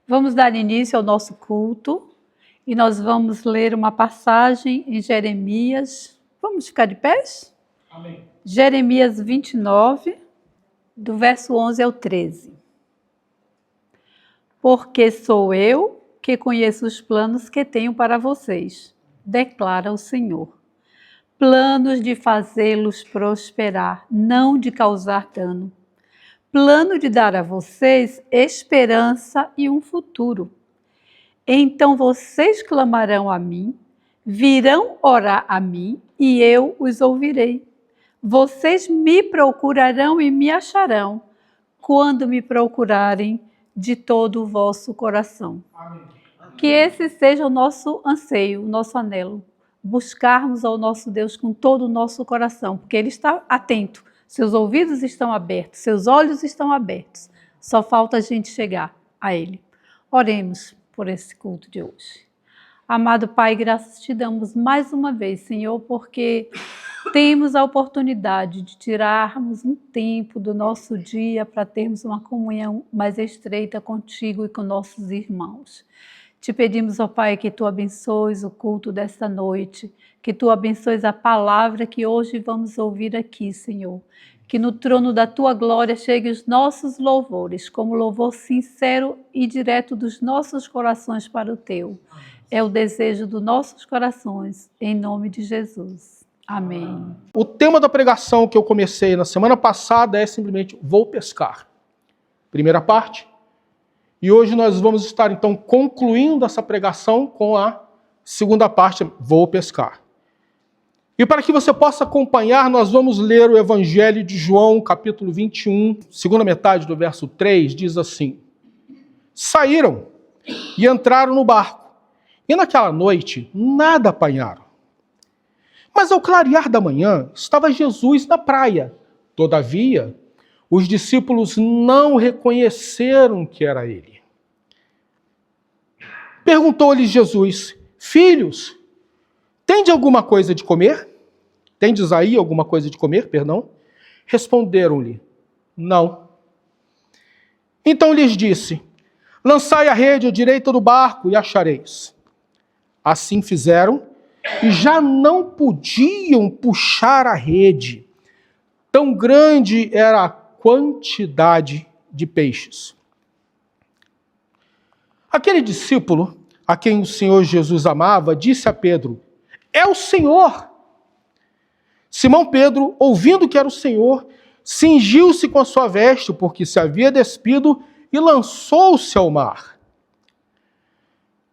Vamos dar início ao nosso culto e nós vamos ler uma passagem em Jeremias. Vamos ficar de pés? Amém. Jeremias 29, do verso 11 ao 13. Porque sou eu que conheço os planos que tenho para vocês, declara o Senhor. Planos de fazê-los prosperar, não de causar dano. Plano de dar a vocês esperança e um futuro. Então vocês clamarão a mim, virão orar a mim e eu os ouvirei. Vocês me procurarão e me acharão, quando me procurarem de todo o vosso coração. Amém. Que esse seja o nosso anseio, o nosso anelo. Buscarmos ao nosso Deus com todo o nosso coração, porque Ele está atento. Seus ouvidos estão abertos, seus olhos estão abertos. Só falta a gente chegar a Ele. Oremos por esse culto de hoje. Amado Pai, graças te damos mais uma vez, Senhor, porque temos a oportunidade de tirarmos um tempo do nosso dia para termos uma comunhão mais estreita contigo e com nossos irmãos. Te pedimos, ó Pai, que Tu abençoes o culto desta noite, que Tu abençoes a palavra que hoje vamos ouvir aqui, Senhor. Que no trono da Tua glória chegue os nossos louvores, como louvor sincero e direto dos nossos corações para o Teu. É o desejo dos nossos corações, em nome de Jesus. Amém. O tema da pregação que eu comecei na semana passada é simplesmente vou pescar. Primeira parte. E hoje nós vamos estar, então, concluindo essa pregação com a segunda parte, vou pescar. E para que você possa acompanhar, nós vamos ler o Evangelho de João, capítulo 21, segunda metade do verso 3, diz assim: Saíram e entraram no barco, e naquela noite nada apanharam. Mas ao clarear da manhã, estava Jesus na praia. Todavia, os discípulos não reconheceram que era ele. Perguntou-lhes Jesus: Filhos, tendes alguma coisa de comer? Tendes aí alguma coisa de comer, perdão? Responderam-lhe: Não. Então lhes disse: Lançai a rede à direita do barco e achareis. Assim fizeram, e já não podiam puxar a rede. Tão grande era a quantidade de peixes. Aquele discípulo, a quem o Senhor Jesus amava, disse a Pedro: É o Senhor! Simão Pedro, ouvindo que era o Senhor, cingiu-se com a sua veste, porque se havia despido, e lançou-se ao mar.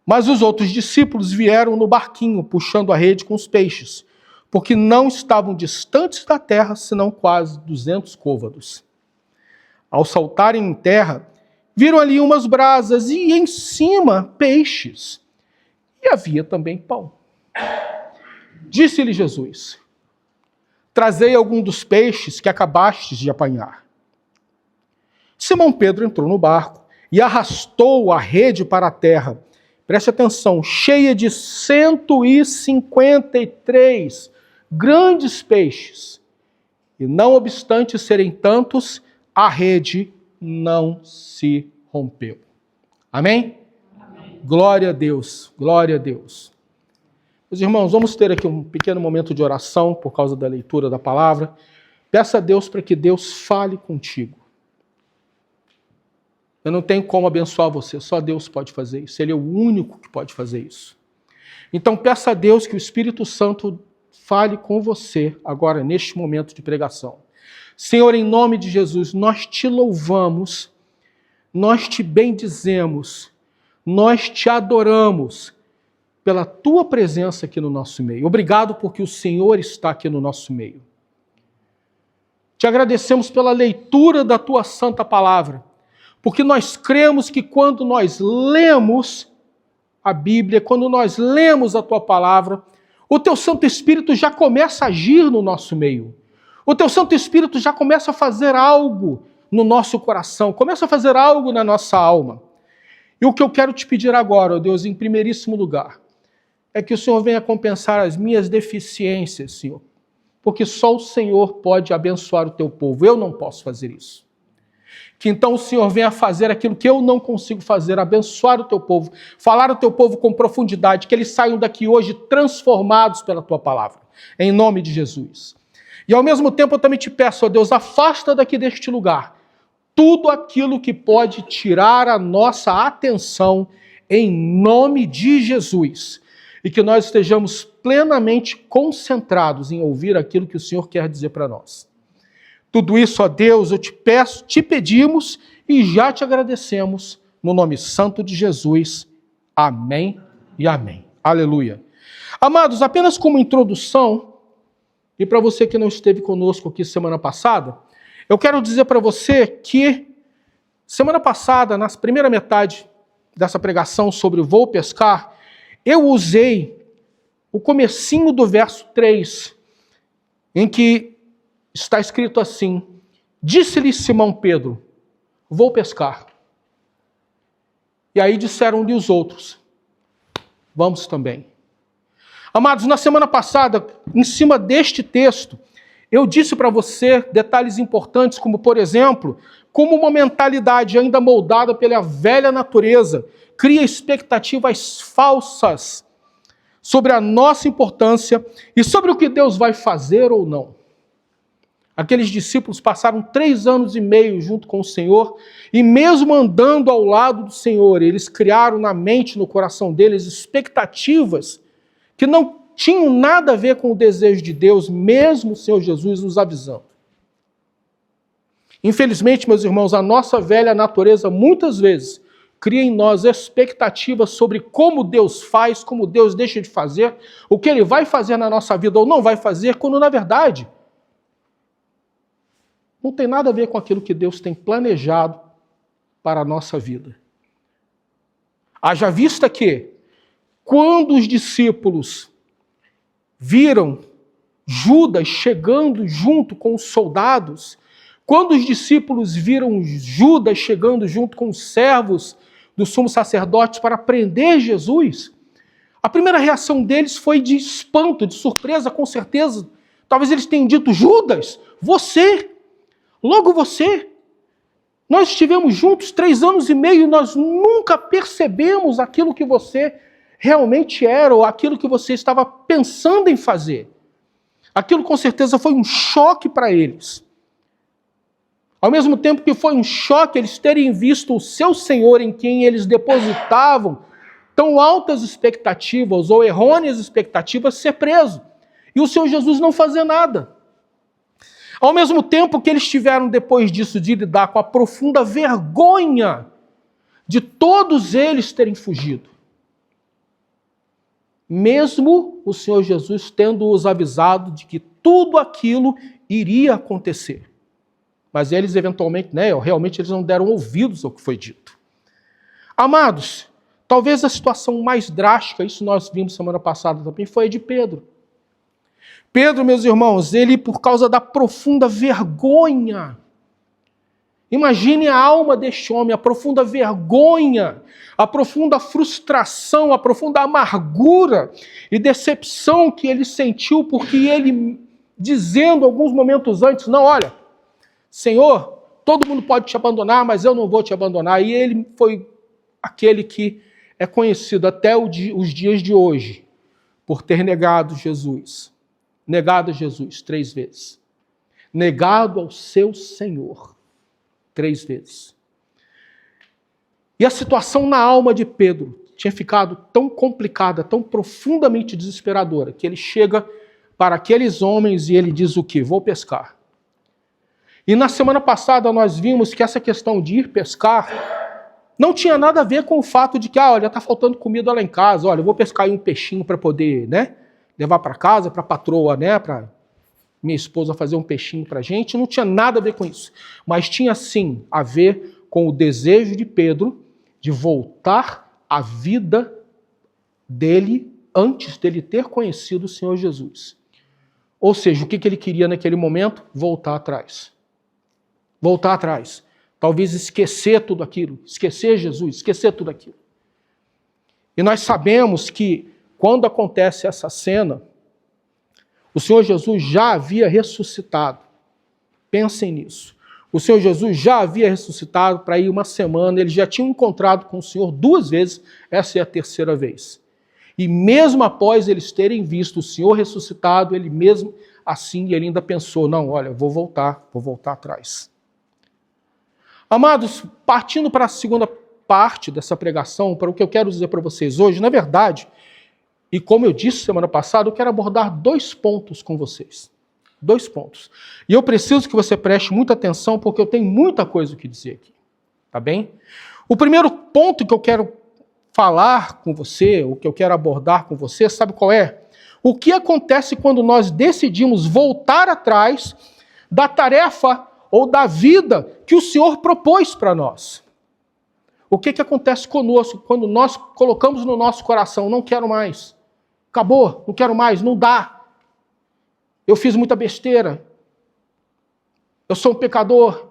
Mas os outros discípulos vieram no barquinho, puxando a rede com os peixes, porque não estavam distantes da terra, senão quase 200 côvados. Ao saltarem em terra, viram ali umas brasas e em cima peixes. E havia também pão. Disse-lhe Jesus: Trazei algum dos peixes que acabastes de apanhar. Simão Pedro entrou no barco e arrastou a rede para a terra. Preste atenção, cheia de 153 grandes peixes. E não obstante serem tantos, a rede não se rompeu. Amém? Amém. Glória a Deus, glória a Deus. Meus irmãos, vamos ter aqui um pequeno momento de oração por causa da leitura da palavra. Peça a Deus para que Deus fale contigo. Eu não tenho como abençoar você, só Deus pode fazer isso. Ele é o único que pode fazer isso. Então peça a Deus que o Espírito Santo fale com você agora, neste momento de pregação. Senhor, em nome de Jesus, nós te louvamos, nós te bendizemos, nós te adoramos pela tua presença aqui no nosso meio. Obrigado porque o Senhor está aqui no nosso meio. Te agradecemos pela leitura da tua santa palavra, porque nós cremos que quando nós lemos a Bíblia, quando nós lemos a tua palavra, o teu Santo Espírito já começa a agir no nosso meio. O teu Santo Espírito já começa a fazer algo no nosso coração, começa a fazer algo na nossa alma. E o que eu quero te pedir agora, ó Deus, em primeiríssimo lugar, é que o Senhor venha compensar as minhas deficiências, Senhor. Porque só o Senhor pode abençoar o teu povo. Eu não posso fazer isso. Que então o Senhor venha fazer aquilo que eu não consigo fazer, abençoar o teu povo, falar o teu povo com profundidade, que eles saiam daqui hoje transformados pela tua palavra, em nome de Jesus. E ao mesmo tempo eu também te peço, ó Deus, afasta daqui deste lugar tudo aquilo que pode tirar a nossa atenção, em nome de Jesus. E que nós estejamos plenamente concentrados em ouvir aquilo que o Senhor quer dizer para nós. Tudo isso, ó Deus, eu te peço, te pedimos e já te agradecemos, no nome santo de Jesus. Amém e amém. Aleluia. Amados, apenas como introdução, e para você que não esteve conosco aqui semana passada, eu quero dizer para você que semana passada, na primeira metade dessa pregação sobre vou pescar, eu usei o comecinho do verso 3, em que está escrito assim: disse-lhe Simão Pedro, vou pescar. E aí disseram-lhe os outros, vamos também. Amados, na semana passada, em cima deste texto, eu disse para você detalhes importantes, como, por exemplo, como uma mentalidade ainda moldada pela velha natureza cria expectativas falsas sobre a nossa importância e sobre o que Deus vai fazer ou não. Aqueles discípulos passaram 3 anos e meio junto com o Senhor e mesmo andando ao lado do Senhor, eles criaram na mente, no coração deles, expectativas que não tinham nada a ver com o desejo de Deus, mesmo o Senhor Jesus nos avisando. Infelizmente, meus irmãos, a nossa velha natureza muitas vezes cria em nós expectativas sobre como Deus faz, como Deus deixa de fazer, o que Ele vai fazer na nossa vida ou não vai fazer, quando na verdade não tem nada a ver com aquilo que Deus tem planejado para a nossa vida. Haja vista que, quando os discípulos viram Judas chegando junto com os soldados, quando os discípulos viram Judas chegando junto com os servos do sumo sacerdote para prender Jesus, a primeira reação deles foi de espanto, de surpresa, com certeza. Talvez eles tenham dito: Judas, você, logo você. Nós estivemos juntos 3 anos e meio e nós nunca percebemos aquilo que você realmente era ou aquilo que você estava pensando em fazer. Aquilo com certeza foi um choque para eles. Ao mesmo tempo que foi um choque eles terem visto o seu Senhor em quem eles depositavam tão altas expectativas ou errôneas expectativas ser preso. E o Senhor Jesus não fazer nada. Ao mesmo tempo que eles tiveram depois disso de lidar com a profunda vergonha de todos eles terem fugido. Mesmo o Senhor Jesus tendo-os avisado de que tudo aquilo iria acontecer. Mas eles eventualmente, realmente eles não deram ouvidos ao que foi dito. Amados, talvez a situação mais drástica, isso nós vimos semana passada também, foi a de Pedro. Pedro, meus irmãos, ele por causa da profunda vergonha, imagine a alma deste homem, a profunda vergonha, a profunda frustração, a profunda amargura e decepção que ele sentiu, porque ele, dizendo alguns momentos antes, não, olha, Senhor, todo mundo pode te abandonar, mas eu não vou te abandonar. E ele foi aquele que é conhecido até os dias de hoje por ter negado Jesus. Negado a Jesus 3 vezes. Negado ao seu Senhor 3 vezes. E a situação na alma de Pedro tinha ficado tão complicada, tão profundamente desesperadora, que ele chega para aqueles homens e ele diz o quê? Vou pescar. E na semana passada nós vimos que essa questão de ir pescar não tinha nada a ver com o fato de que, olha, está faltando comida lá em casa, olha, eu vou pescar aí um peixinho para poder, levar para casa, para a patroa, para minha esposa fazer um peixinho para a gente. Não tinha nada a ver com isso. Mas tinha sim a ver com o desejo de Pedro de voltar à vida dele antes dele ter conhecido o Senhor Jesus. Ou seja, o que ele queria naquele momento? Voltar atrás. Voltar atrás. Talvez esquecer tudo aquilo. Esquecer Jesus, esquecer tudo aquilo. E nós sabemos que quando acontece essa cena, o Senhor Jesus já havia ressuscitado. Pensem nisso. O Senhor Jesus já havia ressuscitado para ir uma semana, eles já tinham encontrado com o Senhor 2 vezes, essa é a 3ª vez. E mesmo após eles terem visto o Senhor ressuscitado, ele mesmo assim, ele ainda pensou, não, olha, vou voltar atrás. Amados, partindo para a segunda parte dessa pregação, para o que eu quero dizer para vocês hoje, na verdade, e como eu disse semana passada, eu quero abordar 2 pontos com vocês. 2 pontos. E eu preciso que você preste muita atenção, porque eu tenho muita coisa o que dizer aqui. Tá bem? O primeiro ponto que eu quero falar com você, o que eu quero abordar com você, sabe qual é? O que acontece quando nós decidimos voltar atrás da tarefa ou da vida que o Senhor propôs para nós? O que acontece conosco quando nós colocamos no nosso coração, não quero mais, acabou, não quero mais, não dá. Eu fiz muita besteira. Eu sou um pecador.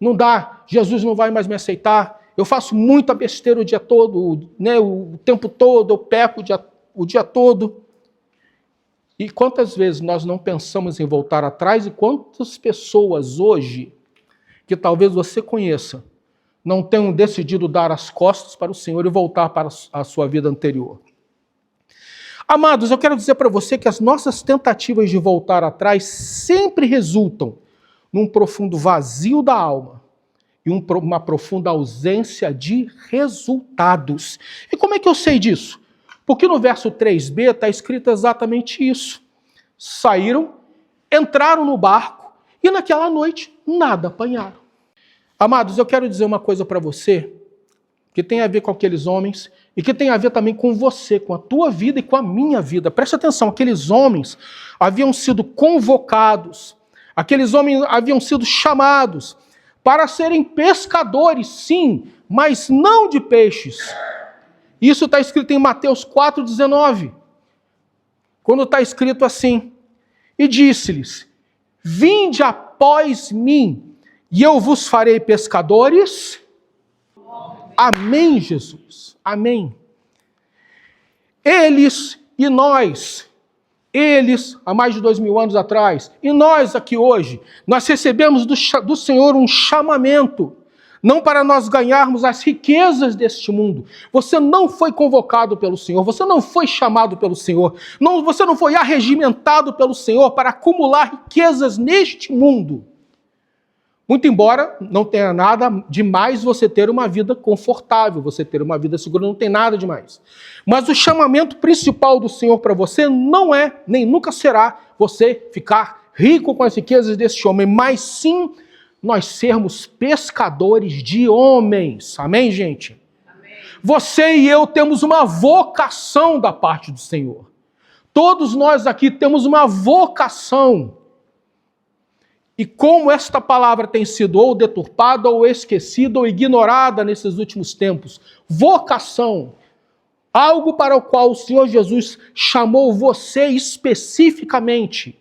Não dá. Jesus não vai mais me aceitar. Eu faço muita besteira o dia todo, né? O tempo todo. Eu peco o dia todo. E quantas vezes nós não pensamos em voltar atrás? E quantas pessoas hoje, que talvez você conheça, não tenham decidido dar as costas para o Senhor e voltar para a sua vida anterior? Amados, eu quero dizer para você que as nossas tentativas de voltar atrás sempre resultam num profundo vazio da alma e uma profunda ausência de resultados. E como é que eu sei disso? Porque no verso 3b está escrito exatamente isso. Saíram, entraram no barco e naquela noite nada apanharam. Amados, eu quero dizer uma coisa para você que tem a ver com aqueles homens e que tem a ver também com você, com a tua vida e com a minha vida. Preste atenção, aqueles homens haviam sido convocados, aqueles homens haviam sido chamados para serem pescadores, sim, mas não de peixes. Isso está escrito em Mateus 4,19, quando está escrito assim, e disse-lhes, vinde após mim, e eu vos farei pescadores. Amém, Jesus. Amém. Eles e nós, eles há mais de 2000 anos atrás, e nós aqui hoje, nós recebemos do Senhor um chamamento, não para nós ganharmos as riquezas deste mundo. Você não foi convocado pelo Senhor, você não foi chamado pelo Senhor, você não foi arregimentado pelo Senhor para acumular riquezas neste mundo. Muito embora não tenha nada demais você ter uma vida confortável, você ter uma vida segura, não tem nada demais. Mas o chamamento principal do Senhor para você não é, nem nunca será, você ficar rico com as riquezas deste homem, mas sim nós sermos pescadores de homens. Amém, gente? Amém. Você e eu temos uma vocação da parte do Senhor. Todos nós aqui temos uma vocação. E como esta palavra tem sido ou deturpada, ou esquecida, ou ignorada nesses últimos tempos. Vocação. Algo para o qual o Senhor Jesus chamou você especificamente.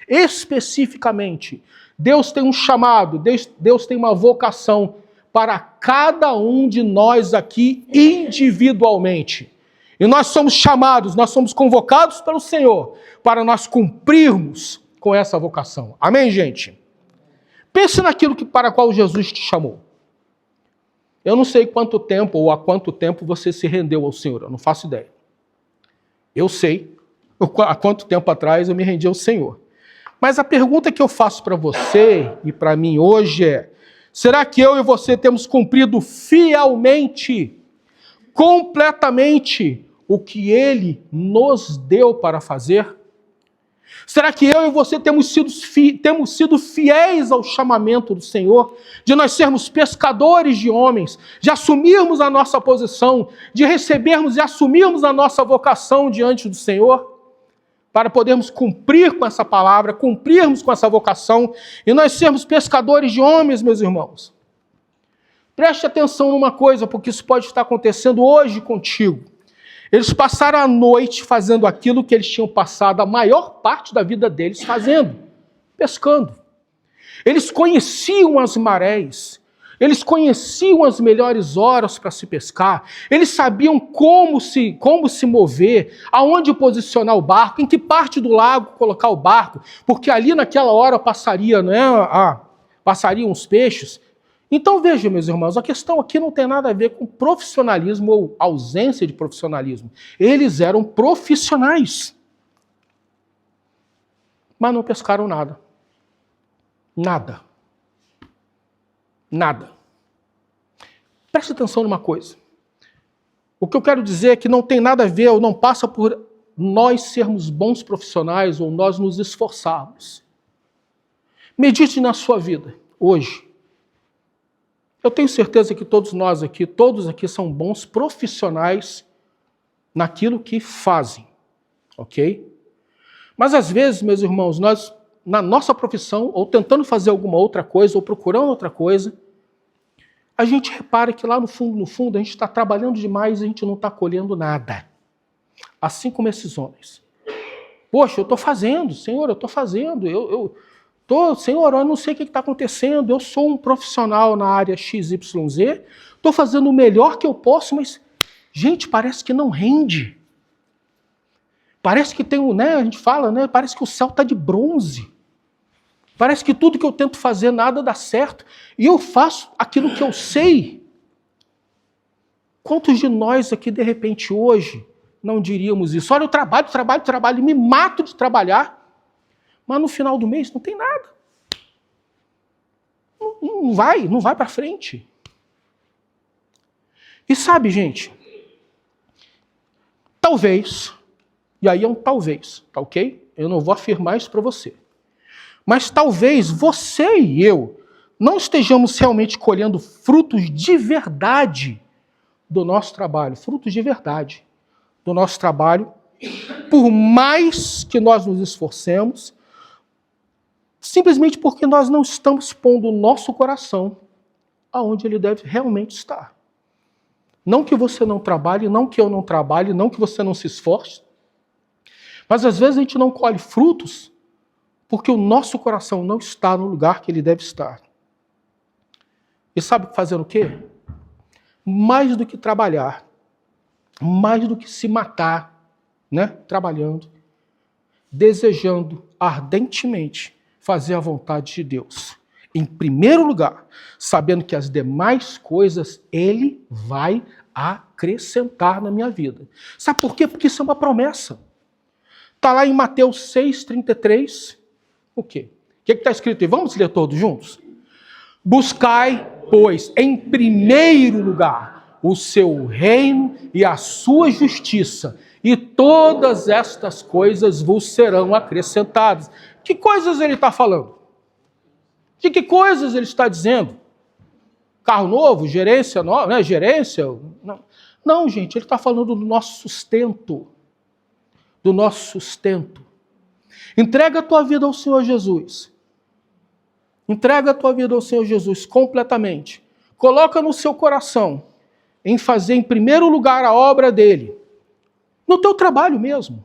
Especificamente. Deus tem um chamado, Deus tem uma vocação para cada um de nós aqui individualmente. E nós somos chamados, nós somos convocados pelo Senhor para nós cumprirmos com essa vocação. Amém, gente? Pense naquilo para qual Jesus te chamou. Eu não sei quanto tempo ou há quanto tempo você se rendeu ao Senhor, eu não faço ideia. Eu sei há quanto tempo atrás eu me rendi ao Senhor. Mas a pergunta que eu faço para você e para mim hoje é, será que eu e você temos cumprido fielmente, completamente, o que Ele nos deu para fazer? Será que eu e você temos sido fiéis ao chamamento do Senhor, de nós sermos pescadores de homens, de assumirmos a nossa posição, de recebermos e assumirmos a nossa vocação diante do Senhor, para podermos cumprir com essa palavra, cumprirmos com essa vocação, e nós sermos pescadores de homens, meus irmãos? Preste atenção numa coisa, porque isso pode estar acontecendo hoje contigo. Eles passaram a noite fazendo aquilo que eles tinham passado a maior parte da vida deles fazendo, pescando. Eles conheciam as marés, eles conheciam as melhores horas para se pescar, eles sabiam como se mover, aonde posicionar o barco, em que parte do lago colocar o barco, porque ali naquela hora passaria, né, passariam os peixes. Então veja, meus irmãos, a questão aqui não tem nada a ver com profissionalismo ou ausência de profissionalismo. Eles eram profissionais, mas não pescaram nada. Nada. Nada. Preste atenção numa coisa. O que eu quero dizer é que não tem nada a ver, ou não passa por nós sermos bons profissionais ou nós nos esforçarmos. Medite na sua vida, hoje. Eu tenho certeza que todos aqui são bons profissionais naquilo que fazem, ok? Mas às vezes, meus irmãos, nós, na nossa profissão, ou tentando fazer alguma outra coisa, ou procurando outra coisa, a gente repara que lá no fundo, a gente está trabalhando demais e a gente não está colhendo nada. Assim como esses homens. Poxa, eu estou fazendo, Senhor, eu estou fazendo, Senhor, eu não sei o que está acontecendo, eu sou um profissional na área XYZ, estou fazendo o melhor que eu posso, mas, gente, parece que não rende. Parece que tem, né, a gente fala, né, parece que o céu está de bronze. Parece que tudo que eu tento fazer, nada dá certo. E eu faço aquilo que eu sei. Quantos de nós aqui, de repente, hoje, não diríamos isso? Olha, eu trabalho, me mato de trabalhar, mas no final do mês não tem nada. Não vai para frente. E sabe, gente, talvez, e aí é um talvez, tá ok? Eu não vou afirmar isso para você. Mas talvez você e eu não estejamos realmente colhendo frutos de verdade do nosso trabalho, frutos de verdade do nosso trabalho, por mais que nós nos esforcemos, simplesmente porque nós não estamos pondo o nosso coração aonde ele deve realmente estar. Não que você não trabalhe, não que eu não trabalhe, não que você não se esforce, mas às vezes a gente não colhe frutos porque o nosso coração não está no lugar que ele deve estar. E sabe fazendo o quê? Mais do que trabalhar, mais do que se matar, né, trabalhando, desejando ardentemente fazer a vontade de Deus. Em primeiro lugar, sabendo que as demais coisas Ele vai acrescentar na minha vida. Sabe por quê? Porque isso é uma promessa. Está lá em Mateus 6,33. O quê? O que está escrito aí? Vamos ler todos juntos? Buscai, pois, em primeiro lugar, o seu reino e a sua justiça, e todas estas coisas vos serão acrescentadas. Que coisas ele está falando? Que coisas ele está dizendo? Carro novo, gerência nova, né? Gerência? Não, gente, ele está falando do nosso sustento. Do nosso sustento. Entrega a tua vida ao Senhor Jesus. Entrega a tua vida ao Senhor Jesus completamente. Coloca no seu coração em fazer em primeiro lugar a obra dele. No teu trabalho mesmo.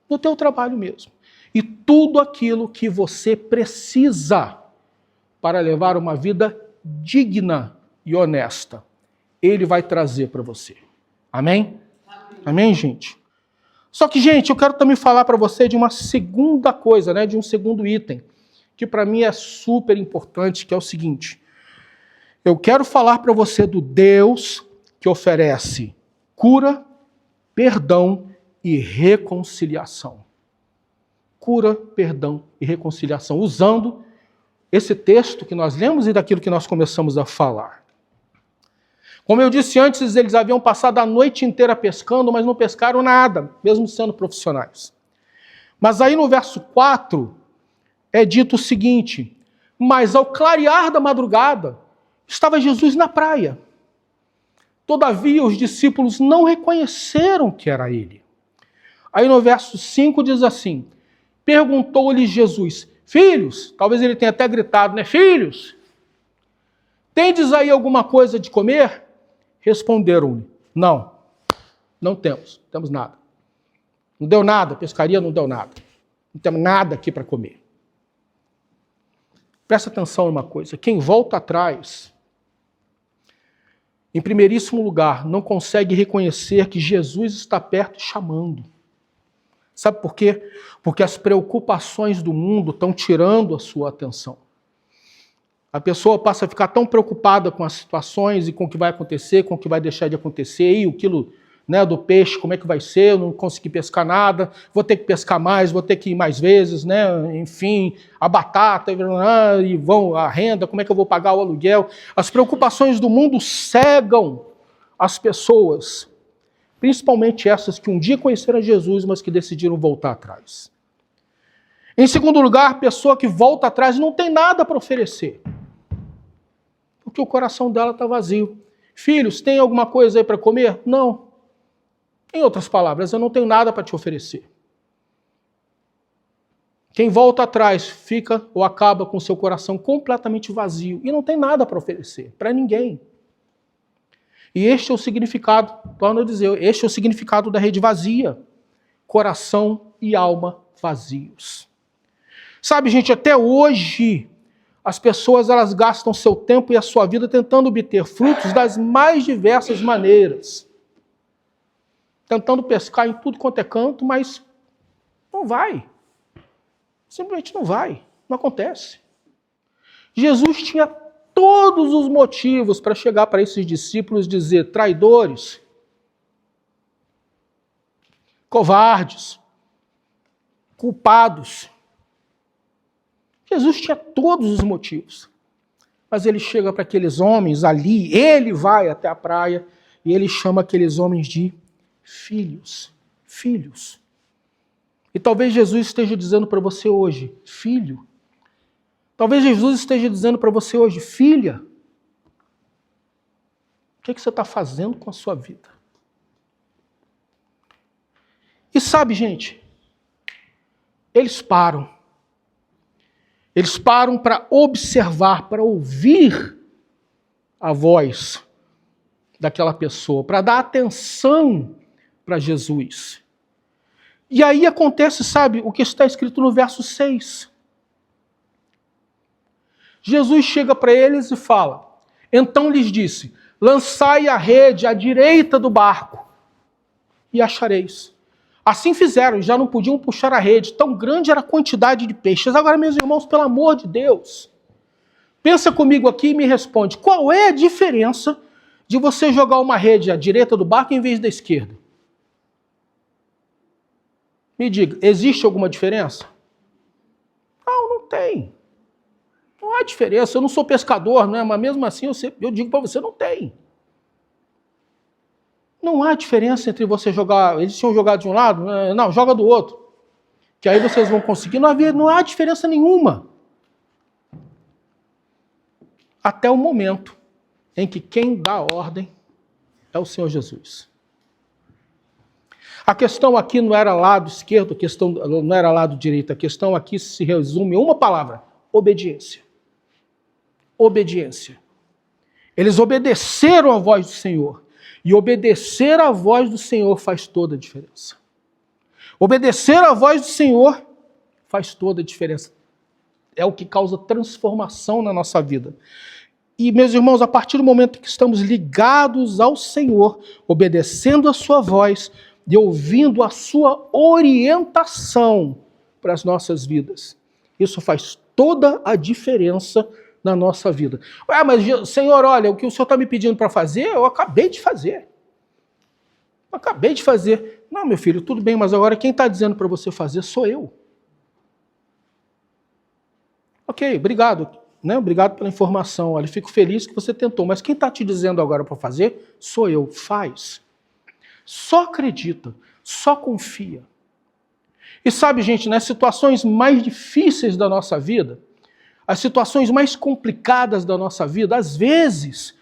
No teu trabalho mesmo. E tudo aquilo que você precisa para levar uma vida digna e honesta, ele vai trazer para você. Amém? Amém, gente? Só que, gente, eu quero também falar para você de uma segunda coisa, né, de um segundo item, que para mim é super importante, que é o seguinte. Eu quero falar para você do Deus que oferece cura, perdão e reconciliação. Cura, perdão e reconciliação, usando esse texto que nós lemos e daquilo que nós começamos a falar. Como eu disse antes, eles haviam passado a noite inteira pescando, mas não pescaram nada, mesmo sendo profissionais. Mas aí no verso 4 é dito o seguinte: mas ao clarear da madrugada, estava Jesus na praia. Todavia os discípulos não reconheceram que era ele. Aí no verso 5 diz assim: perguntou-lhe Jesus, filhos, talvez ele tenha até gritado, né? Filhos, tendes aí alguma coisa de comer? Responderam-lhe, não temos nada. Não deu nada, pescaria não deu nada. Não temos nada aqui para comer. Presta atenção numa coisa, quem volta atrás, em primeiríssimo lugar, não consegue reconhecer que Jesus está perto e chamando. Sabe por quê? Porque as preocupações do mundo estão tirando a sua atenção. A pessoa passa a ficar tão preocupada com as situações e com o que vai acontecer, com o que vai deixar de acontecer, e o quilo, né, do peixe, como é que vai ser, eu não consegui pescar nada, vou ter que pescar mais, vou ter que ir mais vezes, né, enfim, a batata, e a renda, como é que eu vou pagar o aluguel. As preocupações do mundo cegam as pessoas, principalmente essas que um dia conheceram Jesus, mas que decidiram voltar atrás. Em segundo lugar, a pessoa que volta atrás não tem nada para oferecer, porque o coração dela está vazio. Filhos, tem alguma coisa aí para comer? Não. Em outras palavras, eu não tenho nada para te oferecer. Quem volta atrás fica ou acaba com seu coração completamente vazio e não tem nada para oferecer para ninguém. E este é o significado, torno a dizer, este é o significado da rede vazia. Coração e alma vazios. Sabe, gente, até hoje as pessoas elas gastam seu tempo e a sua vida tentando obter frutos das mais diversas maneiras. Tentando pescar em tudo quanto é canto, mas não vai. Simplesmente não vai. Não acontece. Jesus tinha todos os motivos para chegar para esses discípulos e dizer: traidores, covardes, culpados. Jesus tinha todos os motivos. Mas ele chega para aqueles homens ali, ele vai até a praia e ele chama aqueles homens de filhos. Filhos. E talvez Jesus esteja dizendo para você hoje, filho. Talvez Jesus esteja dizendo para você hoje, filha. O que você está fazendo com a sua vida? E sabe, gente, eles param. Eles param para observar, para ouvir a voz daquela pessoa, para dar atenção para Jesus. E aí acontece, sabe, o que está escrito no verso 6. Jesus chega para eles e fala: então lhes disse, lançai a rede à direita do barco e achareis. Assim fizeram, já não podiam puxar a rede, tão grande era a quantidade de peixes. Agora, meus irmãos, pelo amor de Deus, pensa comigo aqui e me responde, qual é a diferença de você jogar uma rede à direita do barco em vez da esquerda? Me diga, existe alguma diferença? Não, não tem. Não há diferença, eu não sou pescador, né? Mas mesmo assim eu digo para você, não tem. Não há diferença entre você jogar, eles tinham jogado de um lado, não, joga do outro, que aí vocês vão conseguir, não há diferença nenhuma. Até o momento em que quem dá a ordem é o Senhor Jesus. A questão aqui não era lado esquerdo, a questão não era lado direito, a questão aqui se resume em uma palavra, obediência. Obediência. Eles obedeceram à voz do Senhor. E obedecer à voz do Senhor faz toda a diferença. Obedecer à voz do Senhor faz toda a diferença. É o que causa transformação na nossa vida. E, meus irmãos, a partir do momento que estamos ligados ao Senhor, obedecendo a sua voz e ouvindo a sua orientação para as nossas vidas, isso faz toda a diferença na nossa vida. Mas Senhor, olha, o que o Senhor está me pedindo para fazer, eu acabei de fazer. Acabei de fazer. Não, meu filho, tudo bem, mas agora quem está dizendo para você fazer sou eu. Ok, obrigado. Né? Obrigado pela informação. Olha, fico feliz que você tentou, mas quem está te dizendo agora para fazer sou eu. Faz. Só acredita, só confia. E sabe, gente, nas situações mais difíceis da nossa vida, as situações mais complicadas da nossa vida, às vezes,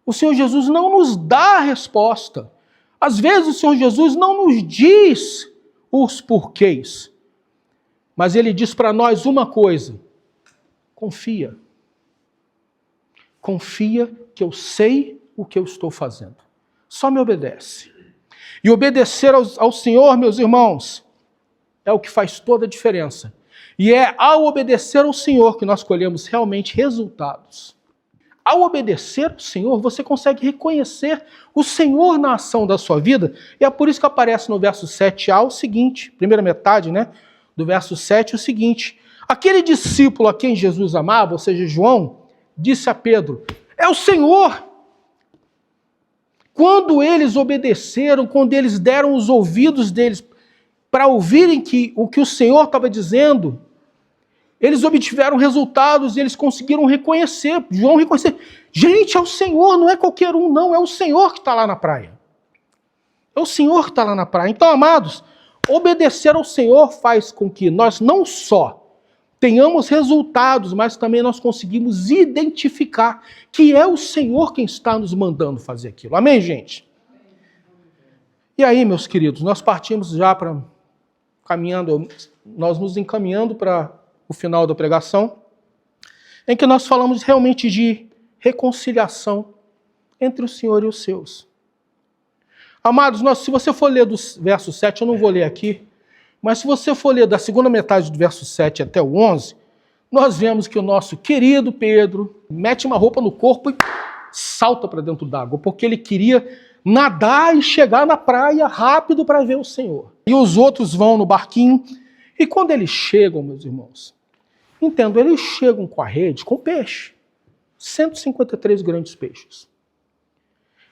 o Senhor Jesus não nos dá a resposta. Às vezes, o Senhor Jesus não nos diz os porquês. Mas Ele diz para nós uma coisa: confia. Confia que eu sei o que eu estou fazendo. Só me obedece. E obedecer ao Senhor, meus irmãos, é o que faz toda a diferença. E é ao obedecer ao Senhor que nós colhemos realmente resultados. Ao obedecer ao Senhor, você consegue reconhecer o Senhor na ação da sua vida. E é por isso que aparece no verso 7a o seguinte, primeira metade, né, do verso 7, o seguinte: aquele discípulo a quem Jesus amava, ou seja, João, disse a Pedro: é o Senhor. Quando eles obedeceram, quando eles deram os ouvidos deles para ouvirem o que o Senhor estava dizendo, eles obtiveram resultados e eles conseguiram reconhecer. João reconhecer: gente, é o Senhor, não é qualquer um, não, é o Senhor que está lá na praia. É o Senhor que está lá na praia. Então, amados, obedecer ao Senhor faz com que nós não só tenhamos resultados, mas também nós conseguimos identificar que é o Senhor quem está nos mandando fazer aquilo. Amém, gente? E aí, meus queridos, nós partimos já para nós nos encaminhando para o final da pregação, em que nós falamos realmente de reconciliação entre o Senhor e os seus. Amados, se você for ler do verso 7, eu não vou ler aqui, mas se você for ler da segunda metade do verso 7 até o 11, nós vemos que o nosso querido Pedro mete uma roupa no corpo e salta para dentro d'água, porque ele queria nadar e chegar na praia rápido para ver o Senhor. E os outros vão no barquinho, e quando eles chegam, meus irmãos, entendo, eles chegam com a rede, com peixe. 153 grandes peixes.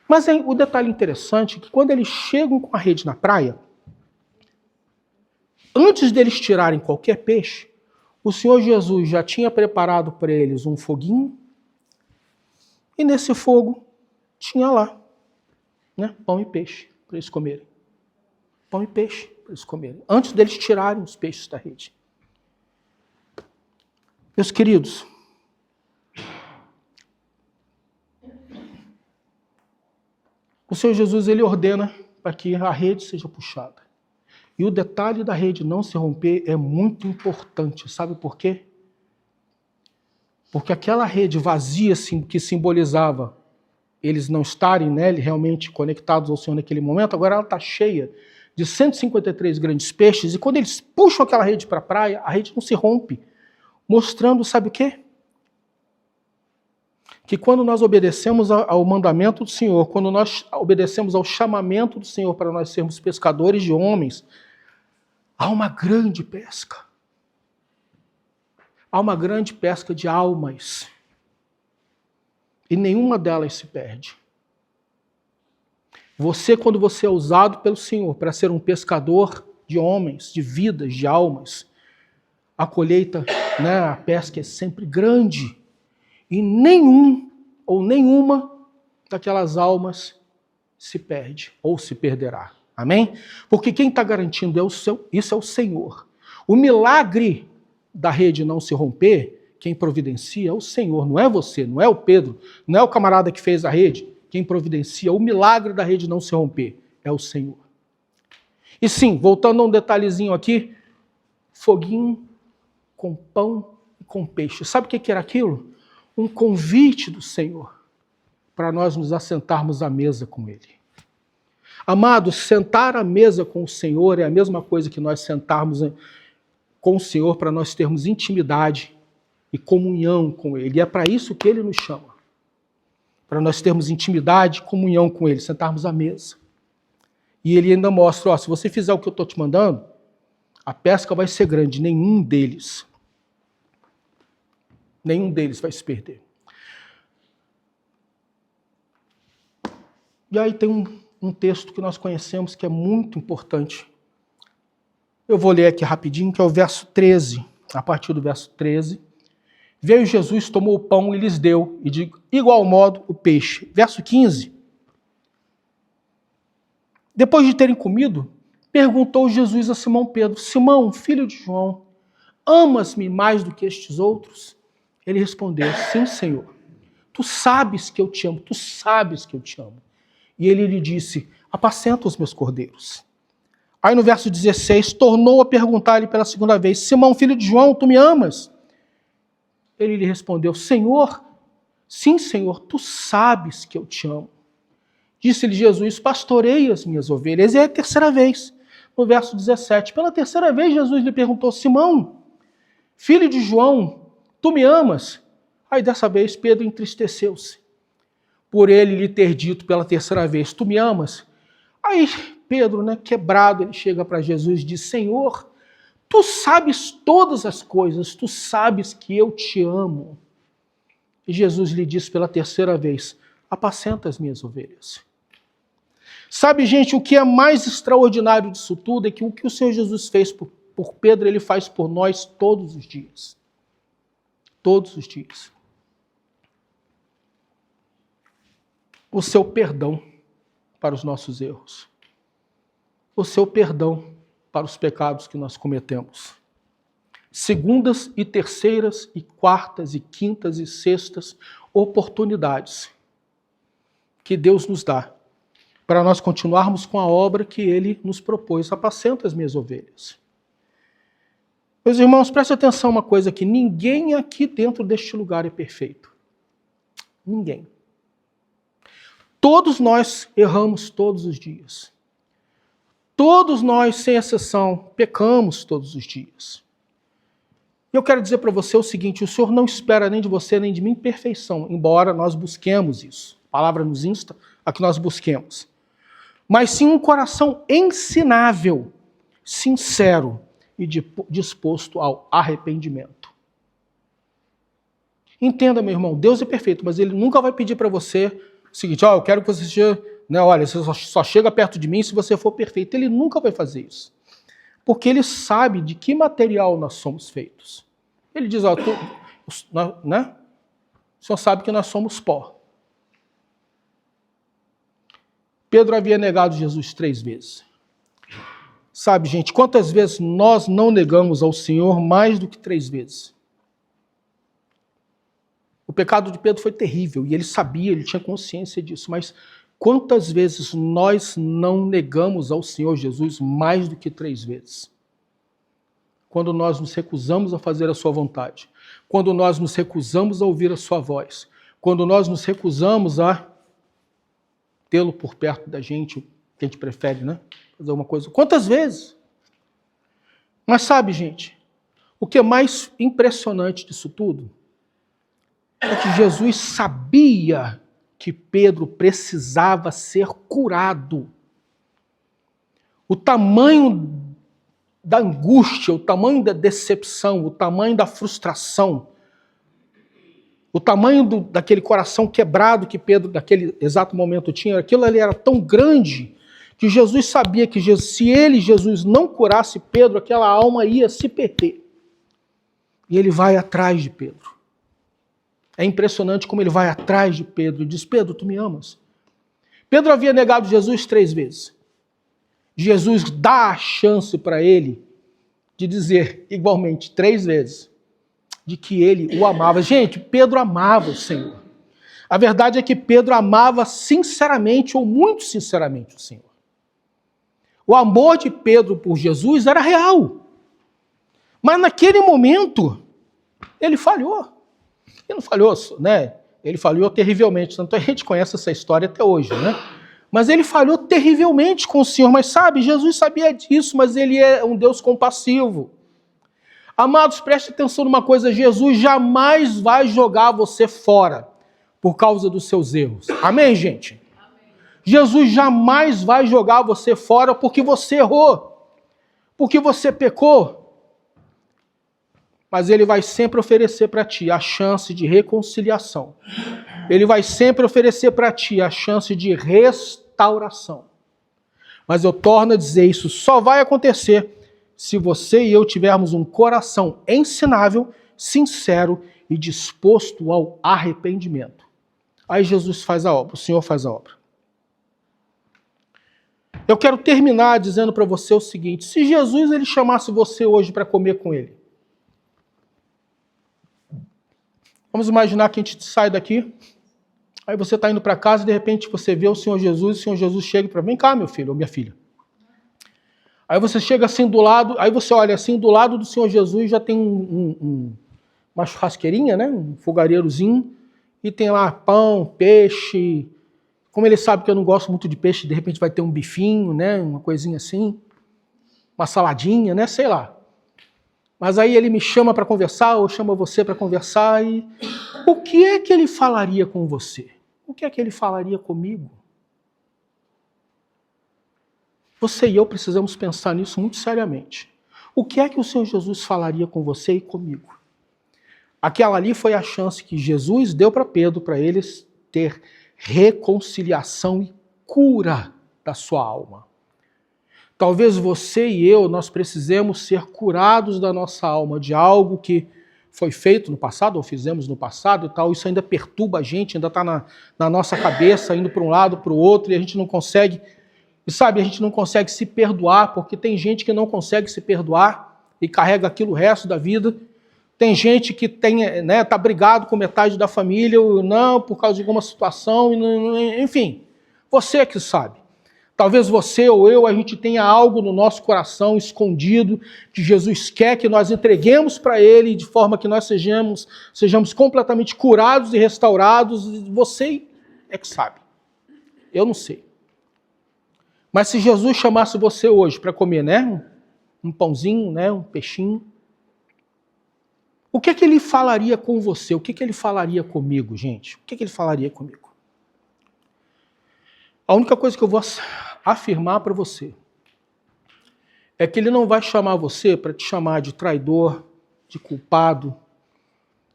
Mas o detalhe interessante é que quando eles chegam com a rede na praia, antes deles tirarem qualquer peixe, o Senhor Jesus já tinha preparado para eles um foguinho, e nesse fogo tinha lá, né, pão e peixe para eles comerem. Pão e peixe para eles comerem, antes deles tirarem os peixes da rede. Meus queridos, o Senhor Jesus, ele ordena para que a rede seja puxada. E o detalhe da rede não se romper é muito importante. Sabe por quê? Porque aquela rede vazia que simbolizava eles não estarem, né, realmente conectados ao Senhor naquele momento, agora ela está cheia de 153 grandes peixes, e quando eles puxam aquela rede para a praia, a rede não se rompe, mostrando, sabe o quê? Que quando nós obedecemos ao mandamento do Senhor, quando nós obedecemos ao chamamento do Senhor para nós sermos pescadores de homens, há uma grande pesca. Há uma grande pesca de almas. E nenhuma delas se perde. Você, quando você é usado pelo Senhor para ser um pescador de homens, de vidas, de almas, a colheita, né, a pesca é sempre grande. E nenhum ou nenhuma daquelas almas se perde ou se perderá. Amém? Porque quem está garantindo isso é o Senhor. O milagre da rede não se romper, quem providencia é o Senhor, não é você, não é o Pedro, não é o camarada que fez a rede. Quem providencia o milagre da rede não se romper é o Senhor. E sim, voltando a um detalhezinho aqui, foguinho com pão e com peixe. Sabe o que era aquilo? Um convite do Senhor para nós nos assentarmos à mesa com Ele. Amados, sentar à mesa com o Senhor é a mesma coisa que nós sentarmos com o Senhor para nós termos intimidade e comunhão com Ele. E é para isso que Ele nos chama. Para nós termos intimidade e comunhão com Ele, sentarmos à mesa. E Ele ainda mostra, se você fizer o que eu estou te mandando, a pesca vai ser grande, nenhum deles vai se perder. E aí tem um texto que nós conhecemos que é muito importante. Eu vou ler aqui rapidinho, que é o verso 13. A partir do verso 13. Veio Jesus, tomou o pão e lhes deu, e de igual modo o peixe. Verso 15. Depois de terem comido, perguntou Jesus a Simão Pedro: Simão, filho de João, amas-me mais do que estes outros? Ele respondeu: sim, Senhor. Tu sabes que eu te amo, tu sabes que eu te amo. E ele lhe disse: apacenta os meus cordeiros. Aí no verso 16, tornou a perguntar-lhe pela segunda vez: Simão, filho de João, tu me amas? Ele lhe respondeu: Senhor, sim, Senhor, tu sabes que eu te amo. Disse-lhe Jesus: pastorei as minhas ovelhas. E é a terceira vez, no verso 17. Pela terceira vez, Jesus lhe perguntou: Simão, filho de João, tu me amas? Aí dessa vez Pedro entristeceu-se por ele lhe ter dito pela terceira vez: tu me amas? Aí Pedro, quebrado, ele chega para Jesus e diz: Senhor, tu sabes todas as coisas, tu sabes que eu te amo. E Jesus lhe disse pela terceira vez: apacenta as minhas ovelhas. Sabe, gente, o que é mais extraordinário disso tudo é que o que o Senhor Jesus fez por Pedro, ele faz por nós todos os dias. Todos os dias. O seu perdão para os nossos erros. O seu perdão para os pecados que nós cometemos. Segundas e terceiras e quartas e quintas e sextas oportunidades que Deus nos dá para nós continuarmos com a obra que Ele nos propôs: apacenta as minhas ovelhas. Meus irmãos, prestem atenção uma coisa aqui: ninguém aqui dentro deste lugar é perfeito. Ninguém. Todos nós erramos todos os dias. Todos nós, sem exceção, pecamos todos os dias. E eu quero dizer para você o seguinte: o Senhor não espera nem de você nem de mim perfeição, embora nós busquemos isso. A palavra nos insta a que nós busquemos. Mas sim um coração ensinável, sincero e disposto ao arrependimento. Entenda, meu irmão, Deus é perfeito, mas Ele nunca vai pedir para você o seguinte: eu quero que você seja, olha, você só chega perto de mim se você for perfeito. Ele nunca vai fazer isso. Porque Ele sabe de que material nós somos feitos. Ele diz: né? O Senhor sabe que nós somos pó. Pedro havia negado Jesus 3 vezes. Sabe, gente, quantas vezes nós não negamos ao Senhor mais do que 3 vezes? O pecado de Pedro foi terrível, e ele sabia, ele tinha consciência disso, mas quantas vezes nós não negamos ao Senhor Jesus mais do que 3 vezes? Quando nós nos recusamos a fazer a sua vontade, quando nós nos recusamos a ouvir a sua voz, quando nós nos recusamos a tê-lo por perto da gente, que a gente prefere, né? Fazer uma coisa. Quantas vezes? Mas sabe, gente, o que é mais impressionante disso tudo é que Jesus sabia que Pedro precisava ser curado. O tamanho da angústia, o tamanho da decepção, o tamanho da frustração, o tamanho daquele coração quebrado que Pedro, naquele exato momento, tinha, aquilo ali era tão grande que Jesus sabia que se Jesus, não curasse Pedro, aquela alma ia se perder. E ele vai atrás de Pedro. É impressionante como ele vai atrás de Pedro e diz: Pedro, tu me amas? Pedro havia negado Jesus 3 vezes. Jesus dá a chance para ele de dizer igualmente 3 vezes de que ele o amava. Gente, Pedro amava o Senhor. A verdade é que Pedro amava sinceramente ou muito sinceramente o Senhor. O amor de Pedro por Jesus era real. Mas naquele momento, ele falhou. Ele não falhou, né? Ele falhou terrivelmente. Tanto a gente conhece essa história até hoje, né? Mas ele falhou terrivelmente com o Senhor. Mas sabe, Jesus sabia disso, mas ele é um Deus compassivo. Amados, preste atenção numa coisa: Jesus jamais vai jogar você fora por causa dos seus erros. Amém, gente? Amém. Jesus jamais vai jogar você fora porque você errou, porque você pecou. Mas Ele vai sempre oferecer para ti a chance de reconciliação. Ele vai sempre oferecer para ti a chance de restauração. Mas eu torno a dizer, isso só vai acontecer se você e eu tivermos um coração ensinável, sincero e disposto ao arrependimento. Aí Jesus faz a obra, o Senhor faz a obra. Eu quero terminar dizendo para você o seguinte: se Jesus ele chamasse você hoje para comer com Ele, vamos imaginar que a gente sai daqui, aí você está indo para casa e de repente você vê o Senhor Jesus chega para: vem cá, meu filho ou minha filha. Aí você chega assim do lado, aí você olha assim, do lado do Senhor Jesus já tem uma churrasqueirinha, né? Um fogareirozinho, e tem lá pão, peixe. Como ele sabe que eu não gosto muito de peixe, de repente vai ter um bifinho, né? Uma coisinha assim, uma saladinha, né? Sei lá. Mas aí ele me chama para conversar, ou chama você para conversar, e o que é que ele falaria com você? O que é que ele falaria comigo? Você e eu precisamos pensar nisso muito seriamente. O que é que o Senhor Jesus falaria com você e comigo? Aquela ali foi a chance que Jesus deu para Pedro, para eles ter reconciliação e cura da sua alma. Talvez você e eu, nós precisemos ser curados da nossa alma, de algo que foi feito no passado, ou fizemos no passado e tal, isso ainda perturba a gente, ainda está na nossa cabeça, indo para um lado, para o outro, e a gente não consegue, e sabe, a gente não consegue se perdoar, porque tem gente que não consegue se perdoar e carrega aquilo o resto da vida. Tem gente que tá brigado com metade da família, não, por causa de alguma situação, enfim, você que sabe. Talvez você ou eu, a gente tenha algo no nosso coração escondido, que Jesus quer que nós entreguemos para Ele, de forma que nós sejamos completamente curados e restaurados. Você é que sabe. Eu não sei. Mas se Jesus chamasse você hoje para comer, né? Um pãozinho, né? Um peixinho. O que Ele falaria com você? O que Ele falaria comigo, gente? O que Ele falaria comigo? A única coisa que eu vou afirmar para você é que Ele não vai chamar você para te chamar de traidor, de culpado.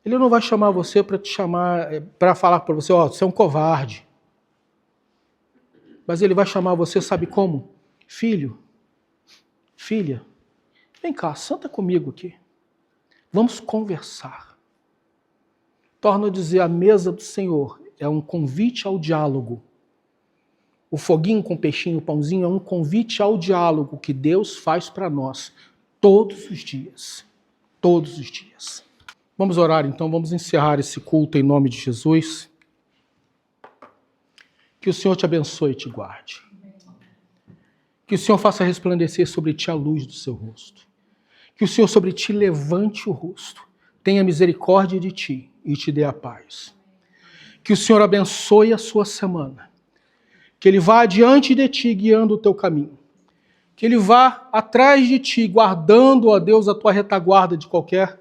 Ele não vai chamar você para te chamar, para falar para você, ó, você é um covarde. Mas Ele vai chamar você, sabe como? Filho, filha, vem cá, senta comigo aqui. Vamos conversar. Torno a dizer, a mesa do Senhor é um convite ao diálogo. O foguinho com peixinho, o pãozinho é um convite ao diálogo que Deus faz para nós todos os dias. Todos os dias. Vamos orar então, vamos encerrar esse culto em nome de Jesus. Que o Senhor te abençoe e te guarde. Que o Senhor faça resplandecer sobre ti a luz do seu rosto. Que o Senhor sobre ti levante o rosto, tenha misericórdia de ti e te dê a paz. Que o Senhor abençoe a sua semana. Que Ele vá adiante de ti, guiando o teu caminho. Que Ele vá atrás de ti, guardando, ó Deus, a tua retaguarda de qualquer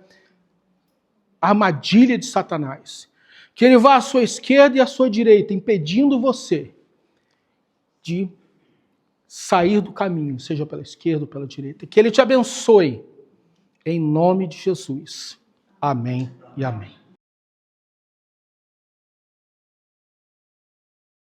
armadilha de Satanás. Que Ele vá à sua esquerda e à sua direita, impedindo você de sair do caminho, seja pela esquerda ou pela direita. Que Ele te abençoe, em nome de Jesus. Amém e amém.